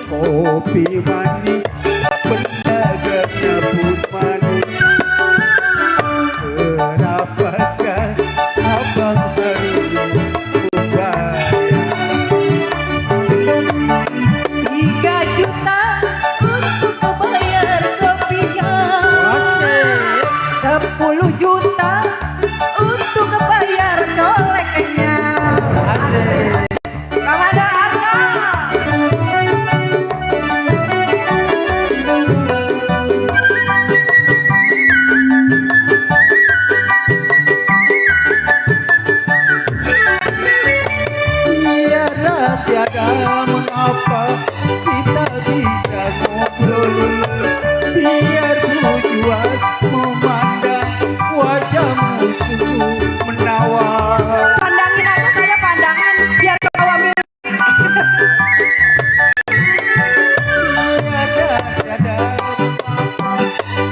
Kopi manis pendagangnya pun manis. Berapakah abang harus membayar? 3 juta untuk bayar kopinya. 10 juta untuk bayar coleknya. Komandan Arnold. Tiada mengapa kita bisa ngobrol, biar bujuan memandang wajahmu sungguh menawar. Pandangin aja saya pandangan biar kebawa mimpi. Tiada mengapa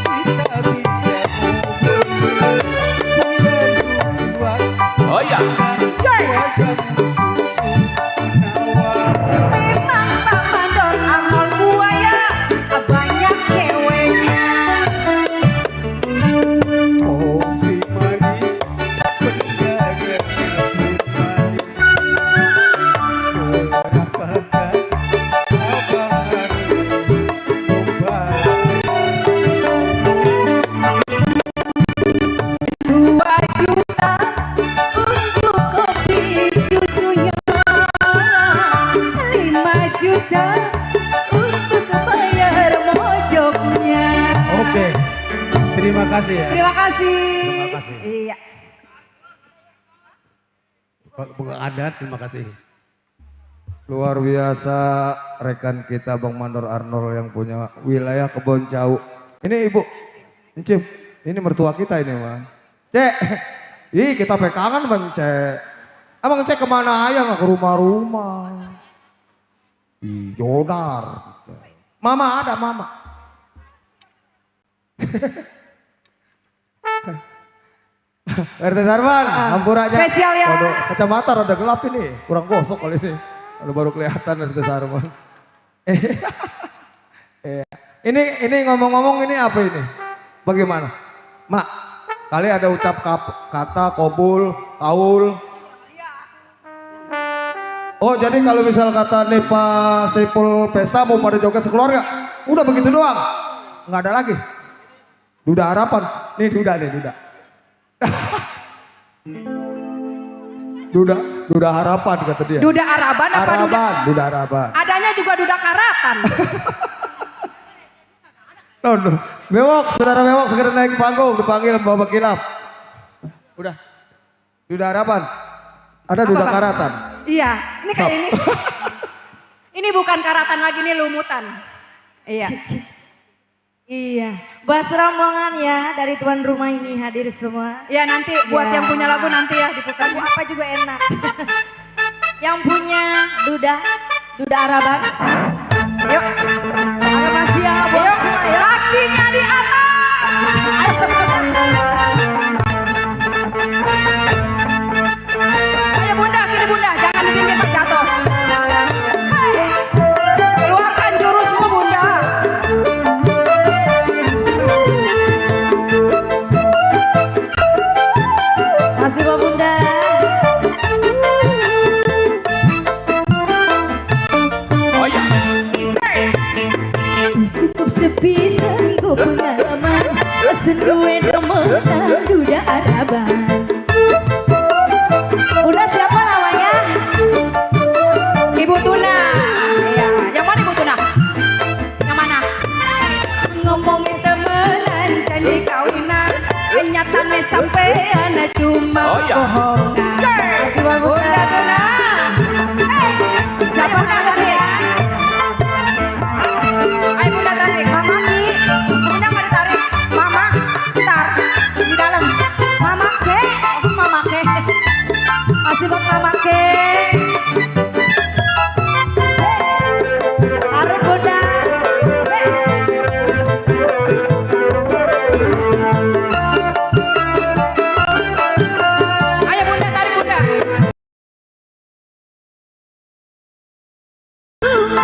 kita bisa ngobrol, biar bujuan Oh ya. wajahmu Memang Pak Mandor Arnold buaya banyak ceweknya. kopi manis pendagangnya pun manis. Berapakah abang harus membayar? 2 juta untuk kopi susunya. 5 juta untuk bayar mojoknya. Oke, terima kasih ya. Terima kasih. Terima kasih. Iya. Bukan adat, terima kasih. Luar biasa rekan kita Bang Mandor Arnold yang punya wilayah Kebon Cau. Ini Ibu, Encim, ini mertua kita ini mah. Cek, ih kita pekangan Bang Cek. Abang Cek kemana aja nggak ke rumah-rumah. Ih, Jodar. Mama ada mama. RT Sarman, hampur aja. Spesial ya. Waduh, kacamata rada gelap ini, kurang gosok kali ini. Kalau baru kelihatan RT Sarman. Ini ngomong-ngomong ini apa ini? Bagaimana? Mak, kali ada ucap kata kobul, kaul. Oh jadi kalau misal kata nih Pak Saiful pesta mau pada joget sekeluarga, udah begitu doang, nggak ada lagi. Duda harapan, nih Duda nih Duda. Duda harapan kata dia. Duda Araban apa Duda? Harapan, Duda harapan. Adanya juga Duda Karatan. No. Bewok, saudara Bewok segera naik ke panggung, dipanggil Bapak Kilap. Udah. Duda harapan. Ada Apa, Duda Bang? karatan. Iya, ini kayak Sok. ini. Ini bukan karatan lagi, ini lumutan. Iya. Iya, buat rombongan ya dari tuan rumah ini hadir semua. Ya nanti buat Ya. yang punya lagu nanti ya diputar. Lagu apa juga enak. Yang punya Duda Araban. Yuk. Ada masih yang buat Yuk, semua ya. kakinya di atas.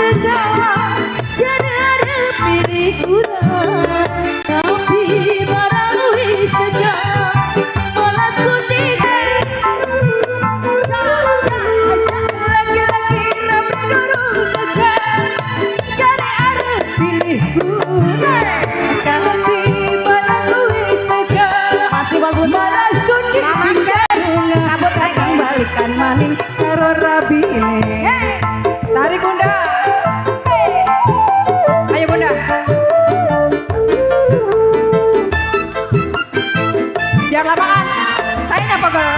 tegak jadi ada pilih kurang tapi barang wis tegak malah sudik laki-laki rapi durung tegak jadi ada pilih kurang tapi barang wis tegak masih bagus malah sudik kabut kang balikan maning karo rabine tarik bunda ayo bunda biar lapangan saya nyapa gol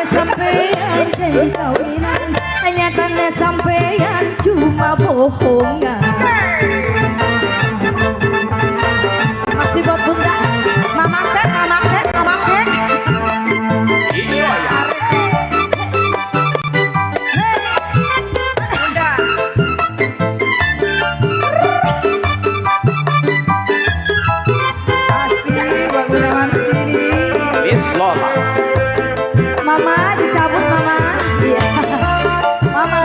sampean janji kawinan hanya tanda sampean cuma bohongan masih buat bunda mama kek Mama dicabut mama. Iya. Mama.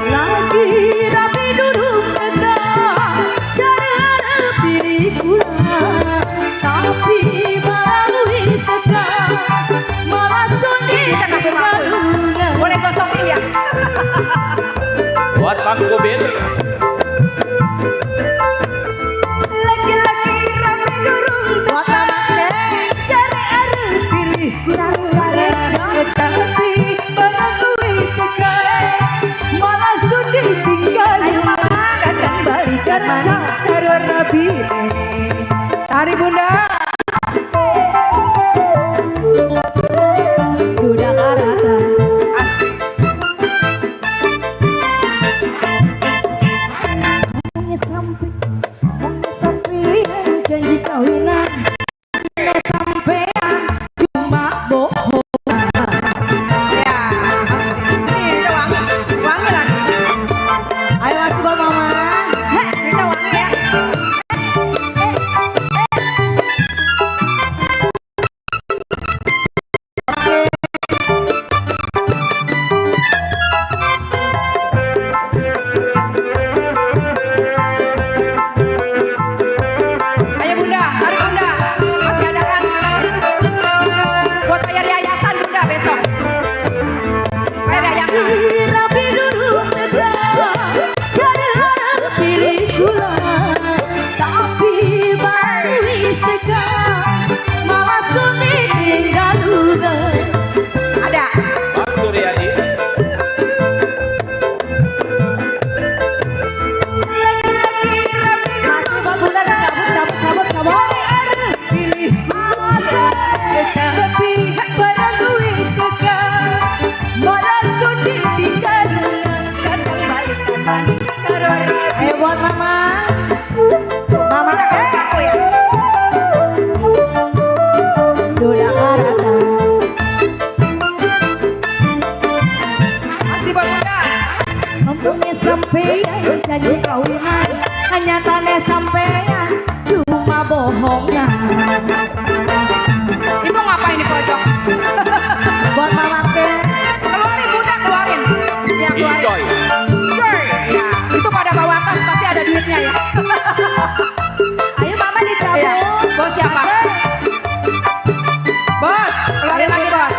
Lagi rapi duduk tegak cara pilih kula tapi malah wis tegak malah sundi kegalungan. Boleh gosong ya. Buat Bang Gobel. Tarik bunda Sudah karatan sampai janji kawinan sampean cuma bohongan ya ini wangi lagi ayo masih buat mama kita wangi ya ayo bunda tarik bunda masih ada kan buat bayar yayasan bunda besok bayar yayasan rapi duduk tegak jangan pilih gula tapi baru wis tegak malah sulit tinggal udah ada Bang Suryadi. masih buat bunda cabut pilih masa tapi barang wis tegak malah sulit dikarungan kadang balikan maning karo ayo buat mama mama aku ya sudah karatan masih buat bunda mempunyai sampean janji kawinan hanya tanda sampean cuma bohongan itu ngapain di pojok buat mama ke keluarin bunda keluarin ya keluarin Enjoy. sure ya itu pada bawa tas pasti ada duitnya ya ayo mama dicabut iya bos siapa bos keluarin lagi bos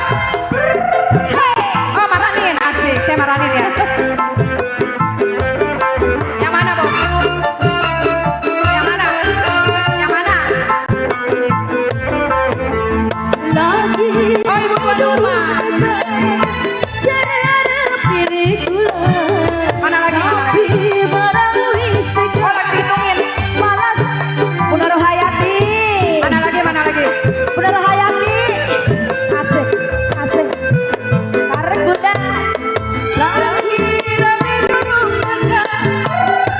oh maranin asik saya maranin ya yang mana bos yang mana yang mana lagi oh ibu tuan rumah jangan pilih gula mana lagi tapi barang wis oh tegak lagi hitungin malas Bunda Rohayati mana lagi Bunda Rohayati asik tarik bunda lagi rame durung tegak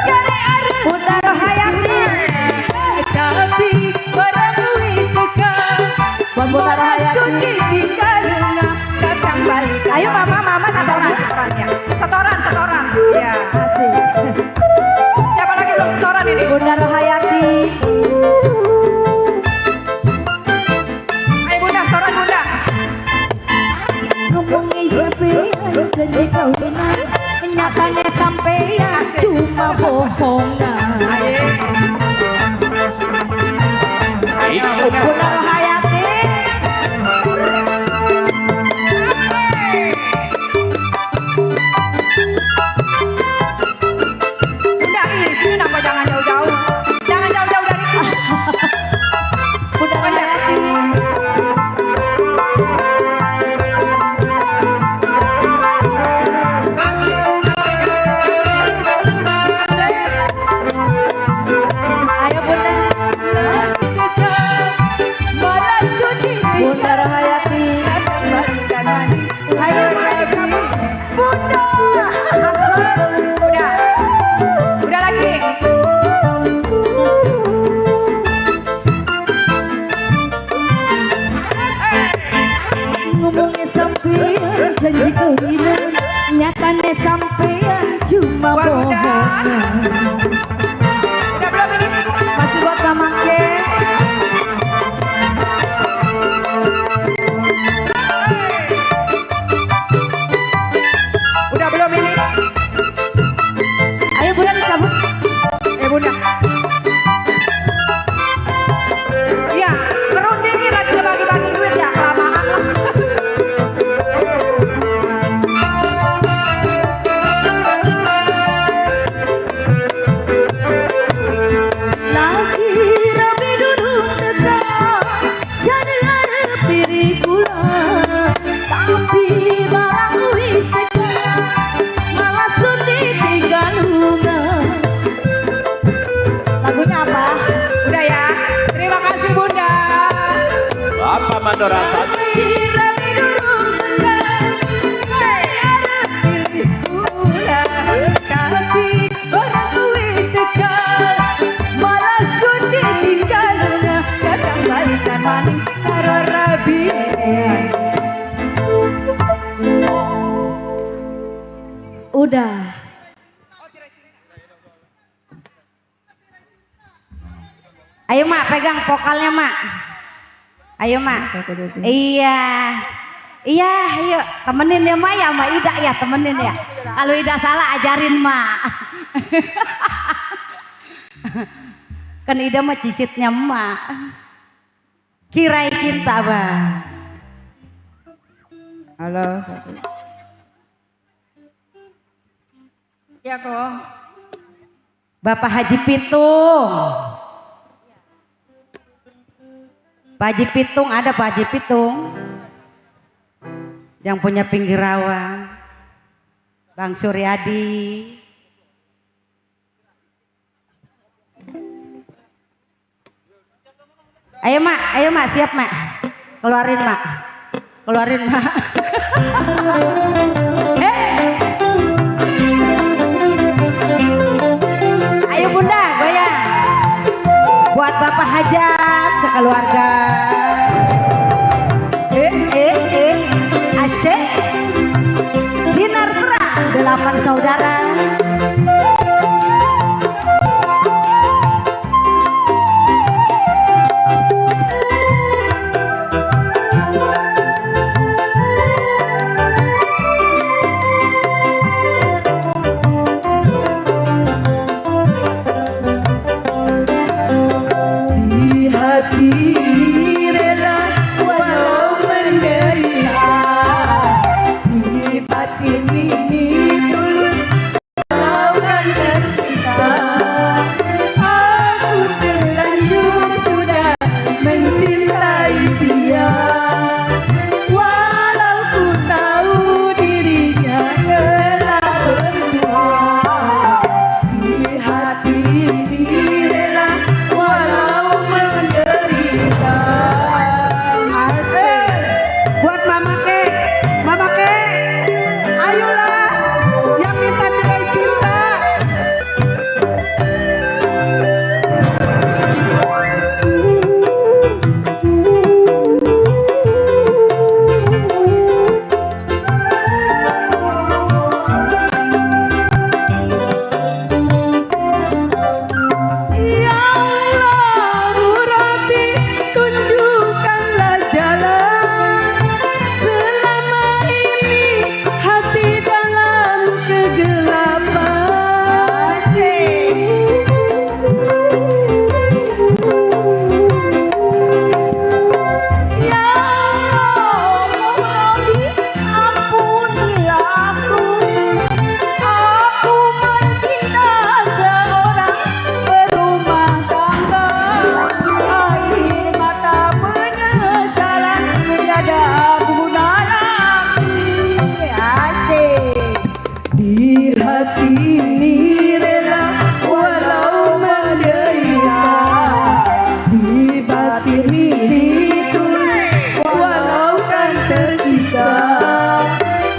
jadi ada Bunda Rohayati tapi barang wis tegak buat Bunda Rohayati sulit dikarungan kakang balikan ayo mama setoran ya setoran ya asik siapa lagi belum setoran ini Bunda Rohayati ayo bunda setoran bunda bohongan. Ibu Bunda Rohayati. Bunda ih, sini kenapa jangan jauh-jauh? Jangan jauh-jauh dari Bunda Rohayati. Ayo Bunda. Bunda Rohayati. Ayo cabut. Bunda. Udah. Udah lagi. Ngomongnya sampean janji kehilangan, nyatanya sampean cuma Wah, Bunda. bohongan. Udah belum ini? Masih buat Mamake. Udah belum ini? Ayo Bunda dicabut. Bunda. Iya, berundingin lagi bagi-bagi duit ya, kelamaan lah. Lagi rapi duduk tegak, jadi ada pilih pula. Tapi barang wis tegak, malah sudah tinggal lunga. Lagunya apa? Udah ya. Terima kasih Bunda. Bapak Mandor Hasan. Rapi duduk tegak, jadi ada pilih pula. Tapi barang wis tegak, malah sudah tinggal lunga. Datang balikan maning karo rabi. Udah. Ayo Mak, pegang vokalnya Mak. Ayo Mak. Iya. Iya, ayo temenin ya Mak ya, Mak Ida ya temenin ya. Kalau Ida salah ajarin Mak. Kan Ida mah cicitnya Mak. Kirai cinta Bang. Halo. Ya kok. Bapak Haji Pitung. Pak Haji Pitung ada Pak Haji Pitung. Yang punya pinggir rawa. Bang Suryadi. Ayo Mak, siap Mak. Keluarin Mak. Keluarin Mak. Ayo Bunda, goyang. Buat Bapak Hajat sekeluarga. Asyik. Sinar terang 8 saudara.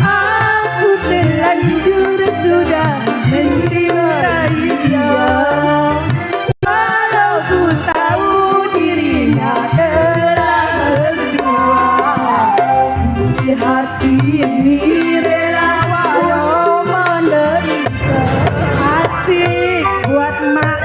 Aku terlanjur sudah mencintai dia. Walau ku tahu dirinya telah berdua, di hati ini rela walau menderita. Asik buat mak.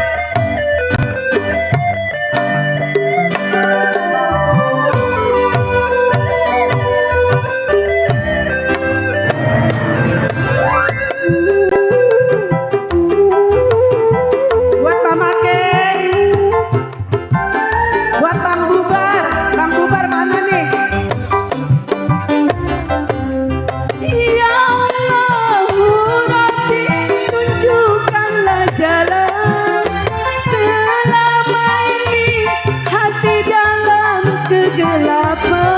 Buat Mama Kay, buat Bang Bubar mana nih? Ya Allah, Rabbi, tunjukkanlah jalan. Selama ini hati dalam kegelapan.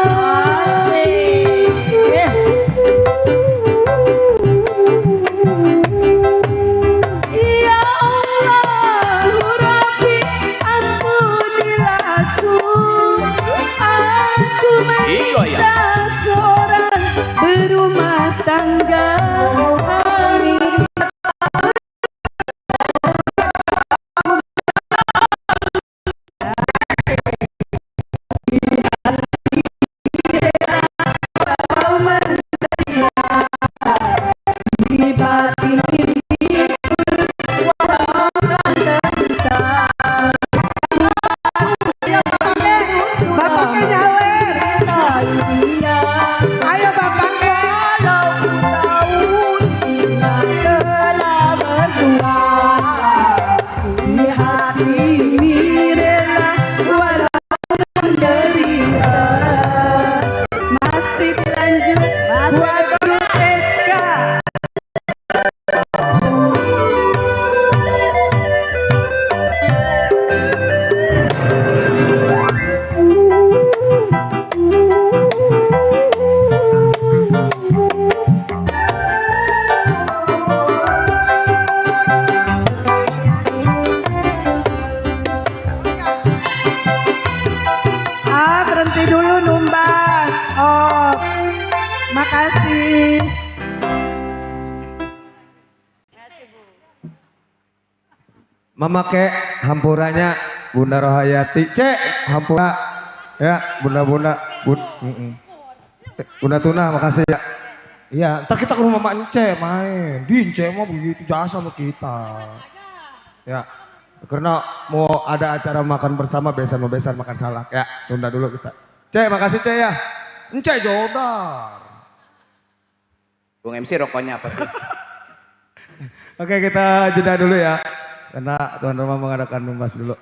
Ya Allah, Rabbi, ampunilah aku. Aku Iya, ya. minta seorang berumah tangga. Amin. Di batin ini Bapaknya nyawer. Ayo bapaknya. Kalau ku tahu kita telah berdua, di hati ini rela walau menderita. Masih lanjut buat USK. Berhenti dulu numbas. Oh, makasih. Mama Kek, hampurannya Bunda Rohayati. Cek, hampura. Ya, bunda-bunda. Bunda Tuna, makasih ya. Iya, ntar kita ke rumah Mak Ence main. Di Ence mah begitu jasa sama kita. Ya, karena mau ada acara makan bersama besan makan salak. Ya, tunda dulu kita. Cek, makasih Cek ya. Ence Jodar. Bung MC rokoknya apa sih? Oke, kita jeda dulu ya. Karena tuan rumah mengadakan numbas dulu.